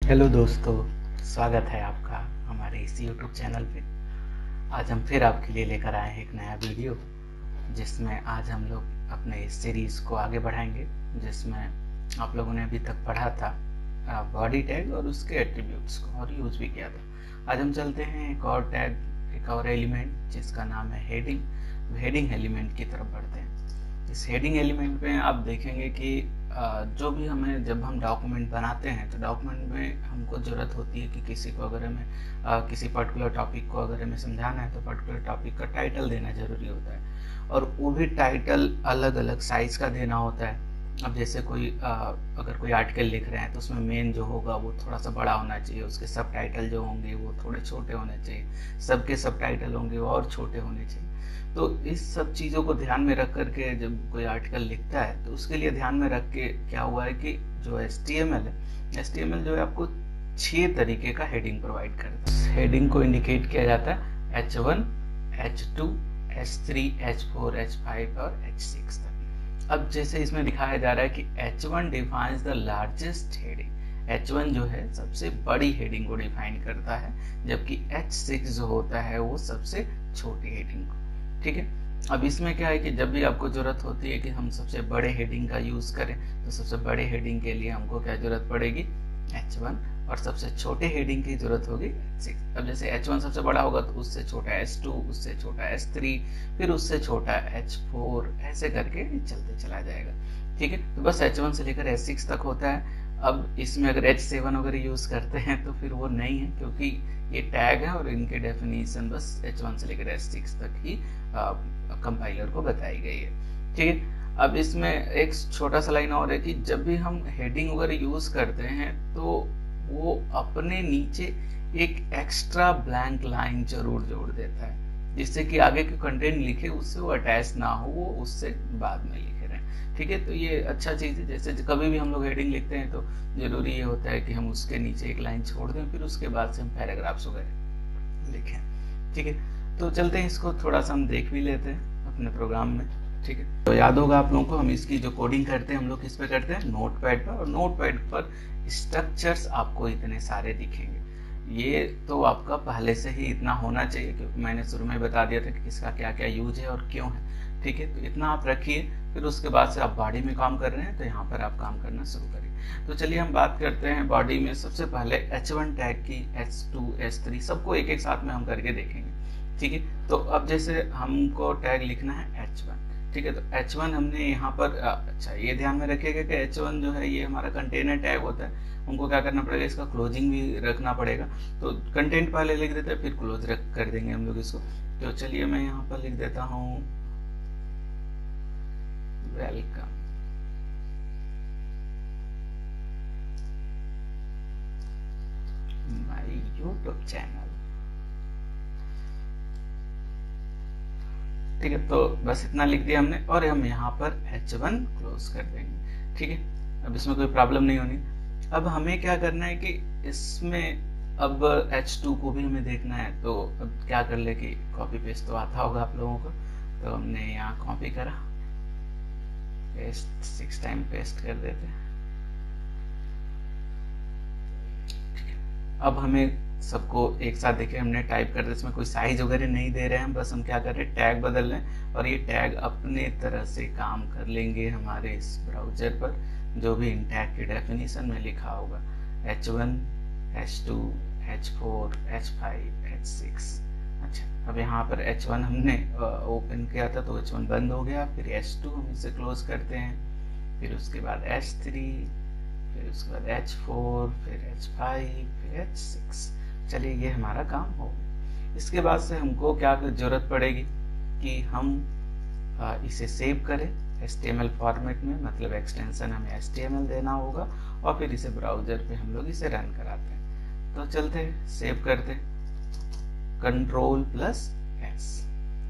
Hello दोस्तों, स्वागत है आपका हमारे इस YouTube चैनल पे। आज हम फिर आपके लिए लेकर आए हैं एक नया वीडियो, जिसमें आज हम लोग अपने इस सीरीज़ को आगे बढ़ाएंगे, जिसमें आप लोगों ने अभी तक पढ़ा था बॉडी टैग और उसके एट्रीब्यूट्स को और यूज़ भी किया था। आज हम चलते हैं एक और टैग, एक और एलिमेंट जिसका नाम है हेडिंग। हेडिंग एलिमेंट की तरफ बढ़ते हैं। इस हेडिंग एलिमेंट में आप देखेंगे कि जो भी हमें जब हम डॉक्यूमेंट बनाते हैं तो डॉक्यूमेंट में हमको ज़रूरत होती है कि किसी को अगर हमें किसी पर्टिकुलर टॉपिक को अगर हमें समझाना है तो पर्टिकुलर टॉपिक का टाइटल देना ज़रूरी होता है, और वो भी टाइटल अलग अलग साइज़ का देना होता है। अब जैसे कोई अगर कोई आर्टिकल लिख रहे हैं तो उसमें मेन जो होगा वो थोड़ा सा बड़ा होना चाहिए, उसके सब टाइटल जो होंगे वो थोड़े छोटे होने चाहिए, सबके सब टाइटल होंगे वो और छोटे होने चाहिए। तो इस सब चीज़ों को ध्यान में रख करके जब कोई आर्टिकल लिखता है तो उसके लिए ध्यान में रख के क्या हुआ है कि जो HTML है, HTML जो है आपको 6 तरीके का हेडिंग प्रोवाइड करता है। हेडिंग को इंडिकेट किया जाता है H1, H2, H3, H4, H5 और H6 तक। अब जैसे इसमें दिखाया जा रहा है कि H1 defines the largest heading. H1 जो है सबसे बड़ी हेडिंग को डिफाइन करता है, जबकि H6 जो होता है वो सबसे छोटी हेडिंग को। ठीक है। अब इसमें क्या है कि जब भी आपको जरूरत होती है कि हम सबसे बड़े हेडिंग का यूज करें तो सबसे बड़े हेडिंग के लिए हमको क्या जरूरत पड़ेगी, H1, और सबसे छोटे हेडिंग की जरूरत होगी 6। अब जैसे H1 सबसे बड़ा होगा तो उससे छोटा H2, उससे छोटा H3, फिर उससे छोटा H4, ऐसे करके चलते चला जाएगा। ठीक है। तो बस H1 से लेकर H6 तक होता है। अब इसमें अगर H7 वगैरह यूज करते हैं तो फिर वो नहीं है, क्योंकि ये टैग है और इनके डेफिनेशन बस H1 से लेकर H6 तक ही कंपाइलर को बताई गई है। ठीक है। अब इसमें एक छोटा सा लाइन और है कि जब भी हम हेडिंग वगैरह यूज करते हैं तो वो अपने नीचे एक एक्स्ट्रा ब्लैंक लाइन जरूर जोड़ देता है, जिससे कि आगे के कंटेंट लिखे उससे वो अटैच ना हो, वो उससे बाद में लिखे रहें। ठीक है। तो ये अच्छा चीज है। जैसे कभी भी हम लोग हेडिंग लिखते हैं तो जरूरी ये होता है कि हम उसके नीचे एक लाइन छोड़ दें, फिर उसके बाद से हम पैराग्राफ्स वगैरह लिखें। ठीक है। तो चलते हैं, इसको थोड़ा सा हम देख भी लेते हैं अपने प्रोग्राम में। ठीक है। तो याद होगा आप लोगों को, हम इसकी जो कोडिंग करते हैं हम लोग किस पे करते हैं, नोटपैड पर। और नोटपैड पर स्ट्रक्चर्स आपको इतने सारे दिखेंगे। ये तो आपका पहले से ही इतना होना चाहिए, क्योंकि मैंने शुरू में बता दिया था कि किसका क्या क्या यूज है और क्यों है। ठीक है। तो इतना आप रखिए, फिर उसके बाद से आप बॉडी में काम कर रहे हैं तो यहाँ पर आप काम करना शुरू करिए। तो चलिए हम बात करते हैं बॉडी में। सबसे पहले H1 टैग की, H2, H3 सबको एक एक साथ में हम करके देखेंगे। ठीक है। तो अब जैसे हमको टैग लिखना है H1। ठीक है। तो H1 हमने यहाँ पर अच्छा ये ध्यान में रखिएगा कि H1 जो है ये हमारा कंटेनर टैग होता है। हमको क्या करना पड़ेगा, इसका क्लोजिंग भी रखना पड़ेगा। तो कंटेंट पहले लिख देते हैं, फिर क्लोज कर देंगे हम लोग इसको। तो चलिए मैं यहाँ पर लिख देता हूँ वेलकम। My YouTube channel. ठीक है। तो बस इतना लिख दिया हमने, और हम यहाँ पर H1 क्लोज कर देंगे। ठीक है। अब इसमें कोई प्रॉब्लम नहीं होनी। अब हमें क्या करना है कि इसमें अब H2 को भी हमें देखना है। तो अब क्या कर ले कि कॉपी पेस्ट तो आता होगा आप लोगों को, तो हमने यहाँ कॉपी करा, पेस्ट 6 टाइम पेस्ट कर देते हैं। अब हमें सबको एक साथ देखिए, हमने टाइप कर दिया, इसमें कोई साइज वगैरह नहीं दे रहे हैं, बस हम क्या कर रहे हैं, टैग बदल रहे हैं, और ये टैग अपने तरह से काम कर लेंगे हमारे इस ब्राउजर पर, जो भी इन टैग के डेफिनेशन में लिखा होगा, H1, H2, H4, H5, H6। अच्छा, अब यहाँ पर H1 हमने ओपन किया था तो H1 बंद हो गया, फिर H2 हम इसे क्लोज करते हैं, फिर उसके बाद H3, फिर उसके बाद H4, फिर H5, फिर H6। चलिए ये हमारा काम हो गया। इसके बाद से हमको क्या जरूरत पड़ेगी कि हम इसे सेव करें HTML फॉर्मेट में, मतलब एक्सटेंशन हमें HTML देना होगा, और फिर इसे ब्राउजर पे हम लोग इसे रन कराते हैं। तो चलते हैं, सेव करते हैं, Ctrl+S।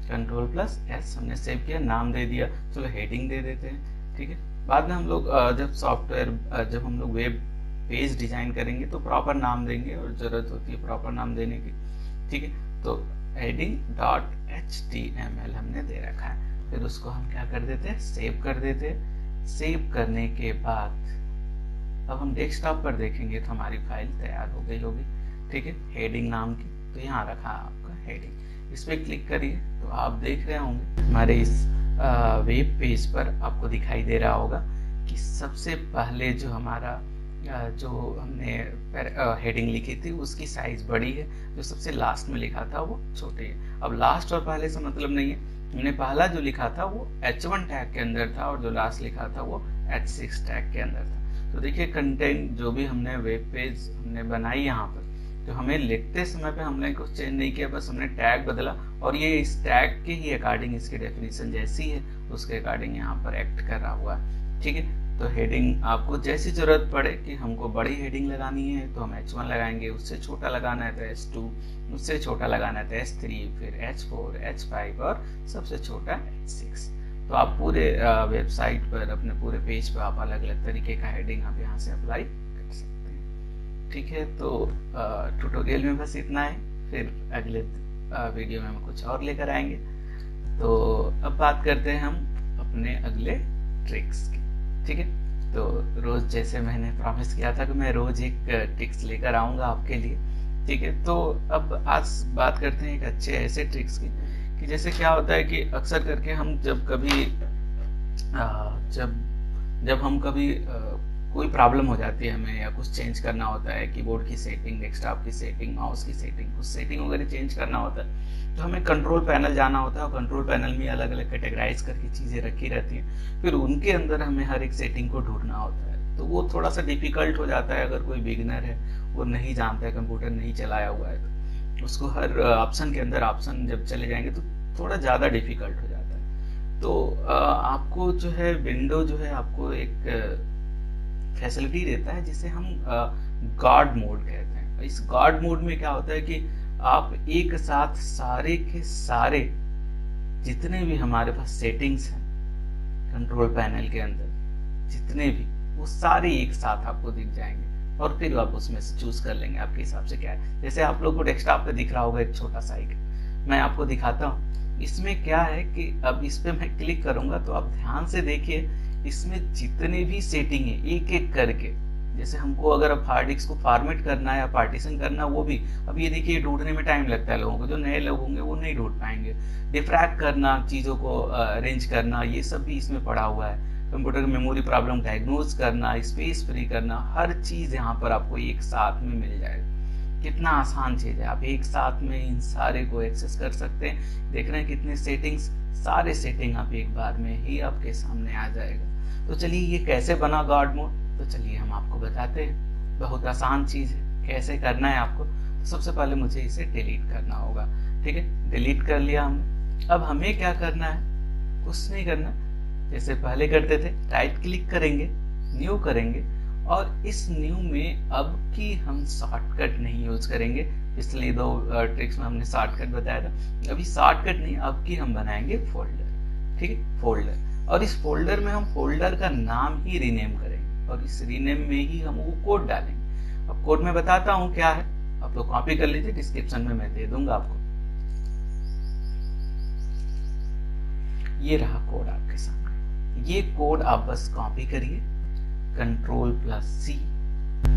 Ctrl+S हमने सेव किया, नाम दे दिया, चलो हेडिंग दे देते हैं। ठीक है। बाद में हम लोग जब हम लोग वेब पेज डिजाइन करेंगे तो प्रॉपर नाम देंगे, और जरूरत होती है प्रॉपर नाम देने की। ठीक है। तो heading.html हमने दे रखा है, फिर उसको हम क्या कर देते हैं, सेव कर देते हैं। सेव करने के बाद अब हम डेस्कटॉप पर देखेंगे तो हमारी फाइल तैयार हो गई होगी, ठीक है, हेडिंग नाम की। तो यहाँ रखा आपका हेडिंग, इस पर क्लिक करिए तो आप देख रहे होंगे हमारे इस वेब पेज पर आपको दिखाई दे रहा होगा कि सबसे पहले जो हमारा जो हमने हेडिंग लिखी थी उसकी साइज बड़ी है, जो सबसे लास्ट में लिखा था वो छोटी है। अब लास्ट और पहले से मतलब नहीं है, हमने पहला जो लिखा था वो H1 टैग के अंदर था और जो लास्ट लिखा था वो H6 टैग के अंदर था। तो देखिए कंटेंट जो भी हमने वेब पेज हमने बनाई यहाँ पर, तो हमें लिखते समय पे हमने कुछ चेंज नहीं किया, बस हमने टैग बदला और ये इस टैग के ही अकॉर्डिंग इसकी डेफिनेशन जैसी है उसके अकॉर्डिंग यहाँ पर एक्ट कर रहा हुआ है, ठीक है। तो हेडिंग आपको जैसी जरूरत पड़े कि हमको बड़ी हेडिंग लगानी है तो हम H1 लगाएंगे, उससे छोटा लगाना है तो H2, उससे छोटा लगाना है तो H3, फिर H4, H5 और सबसे छोटा H6। तो आप पूरे वेबसाइट पर अपने पूरे पेज पर आप अलग अलग तरीके का हेडिंग आप यहाँ से अप्लाई कर सकते हैं, ठीक है। तो ट्यूटोरियल में बस इतना है, फिर अगले वीडियो में हम कुछ और लेकर आएंगे। तो अब बात करते हैं हम अपने अगले ट्रिक्स की, ठीक है। तो रोज जैसे मैंने प्रॉमिस किया था कि मैं रोज एक ट्रिक्स लेकर आऊंगा आपके लिए, ठीक है। तो अब आज बात करते हैं एक अच्छे ऐसे ट्रिक्स की कि जैसे क्या होता है कि अक्सर करके हम जब कभी जब हम कभी कोई प्रॉब्लम हो जाती है हमें या कुछ चेंज करना होता है, कीबोर्ड की सेटिंग, डेस्कटॉप की सेटिंग, माउस की सेटिंग, कुछ सेटिंग वगैरह चेंज करना होता है, तो हमें कंट्रोल पैनल जाना होता है और कंट्रोल पैनल में अलग अलग कैटेगराइज करके चीजें रखी रहती हैं, फिर उनके अंदर हमें हर एक सेटिंग को ढूंढना होता है। तो वो थोड़ा सा डिफिकल्ट हो जाता है, अगर कोई बिगिनर है वो नहीं जानता है, कंप्यूटर नहीं चलाया हुआ है, तो उसको हर ऑप्शन के अंदर ऑप्शन जब चले जाएंगे तो थोड़ा ज्यादा डिफिकल्ट हो जाता है। तो आपको जो है विंडो जो है आपको एक फैसिलिटी देता है जिसे हम गार्ड मोड कहते हैं। इस गार्ड मोड में क्या होता है कि आप एक साथ सारे के सारे जितने भी हमारे पास सेटिंग्स हैं कंट्रोल पैनल के अंदर, जितने भी, वो सारे एक साथ आपको दिख जाएंगे और फिर आप उसमें से चूज कर लेंगे आपके हिसाब से क्या है। जैसे आप लोग को डेस्कटॉप पे दिख रहा होगा एक छोटा सा आइकन, मैं आपको दिखाता हूँ। इसमें क्या है कि अब इस पे मैं क्लिक करूंगा तो आप ध्यान से देखिए, इसमें जितने भी सेटिंग है एक एक करके, जैसे हमको अगर अब हार्ड डिस्क को फॉर्मेट करना है या पार्टीशन करना, वो भी अब ये देखिए ढूंढने में टाइम लगता है लोगों को, जो नए लोग होंगे वो नहीं ढूंढ पाएंगे। डिफ्रैक्ट करना, चीजों को अरेंज करना, ये सब भी इसमें पड़ा हुआ है। कंप्यूटर की मेमोरी प्रॉब्लम डायग्नोज करना, स्पेस फ्री करना, हर चीज यहाँ पर आपको एक साथ में मिल जाएगा। कितना आसान चीज है, आप एक साथ में इन सारे को एक्सेस कर सकते हैं। देख रहे हैं कितने सेटिंग्स, सारे सेटिंग आप एक बार में ही आपके सामने आ जाएगा। तो चलिए ये कैसे बना गार्ड मोड, तो चलिए हम आपको बताते हैं। बहुत आसान चीज है, कैसे करना है आपको। तो सबसे पहले मुझे इसे डिलीट करना होगा, ठीक है। डिलीट कर लिया हमने। अब हमें क्या करना है, कुछ नहीं करना, जैसे पहले करते थे, राइट क्लिक करेंगे, न्यू करेंगे और इस न्यू में अब की हम शॉर्टकट नहीं यूज करेंगे। पिछले दो ट्रिक्स में हमने शॉर्टकट बताया था, अभी शॉर्टकट नहीं, अब की हम बनाएंगे फोल्डर, ठीक है, फोल्डर। और इस फोल्डर में हम फोल्डर का नाम ही रीनेम करेंगे और इस रीनेम में ही हम वो कोड डालेंगे। अब कोड में बताता हूं क्या है, आप लोग कॉपी कर लीजिए, डिस्क्रिप्शन में मैं दे दूंगा आपको। ये रहा कोड आपके सामने, ये कोड आप बस कॉपी करिए, Ctrl+C,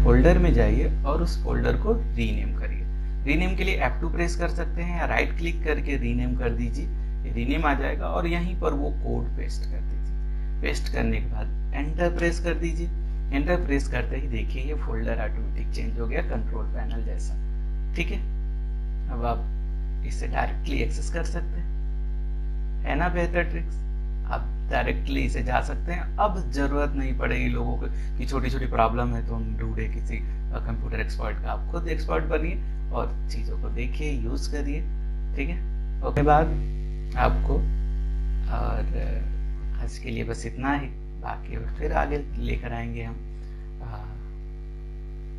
फोल्डर में जाइए और उस फोल्डर को रीनेम करिए। रीनेम के लिए F2 प्रेस कर सकते हैं या राइट क्लिक करके रीनेम कर दीजिए, रीनेम आ जाएगा और यहीं पर वो कोड पेस्ट कर दीजिए। पेस्ट करने के बाद एंटर प्रेस कर दीजिए। एंटर प्रेस करते ही देखिए ये फोल्डर ऑटोमेटिक चेंज हो गया कंट्रोल पैनल जैसा, ठीक है। अब आप इसे डायरेक्टली एक्सेस कर सकते हैं, है ना बेहतर ट्रिक्स। आप डायरेक्टली इसे जा सकते हैं। अब जरूरत नहीं पड़ेगी लोगों को कि छोटी छोटी प्रॉब्लम है तो हम ढूंढे किसी कंप्यूटर एक्सपर्ट का। आप खुद एक्सपर्ट बनिए और चीजों को देखिए, यूज करिए, ठीक है। उसके बाद आपको, और आज के लिए बस इतना ही, बाकी फिर आगे लेकर आएंगे हम।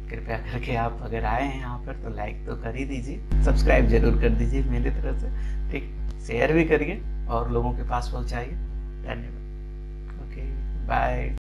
कृपया करके आप अगर आए हैं यहाँ पर तो लाइक तो कर ही दीजिए, सब्सक्राइब जरूर कर दीजिए मेरी तरफ से, ठीक, शेयर भी करिए और लोगों के पास पहुंचाइए। धन्यवाद, ओके, बाय।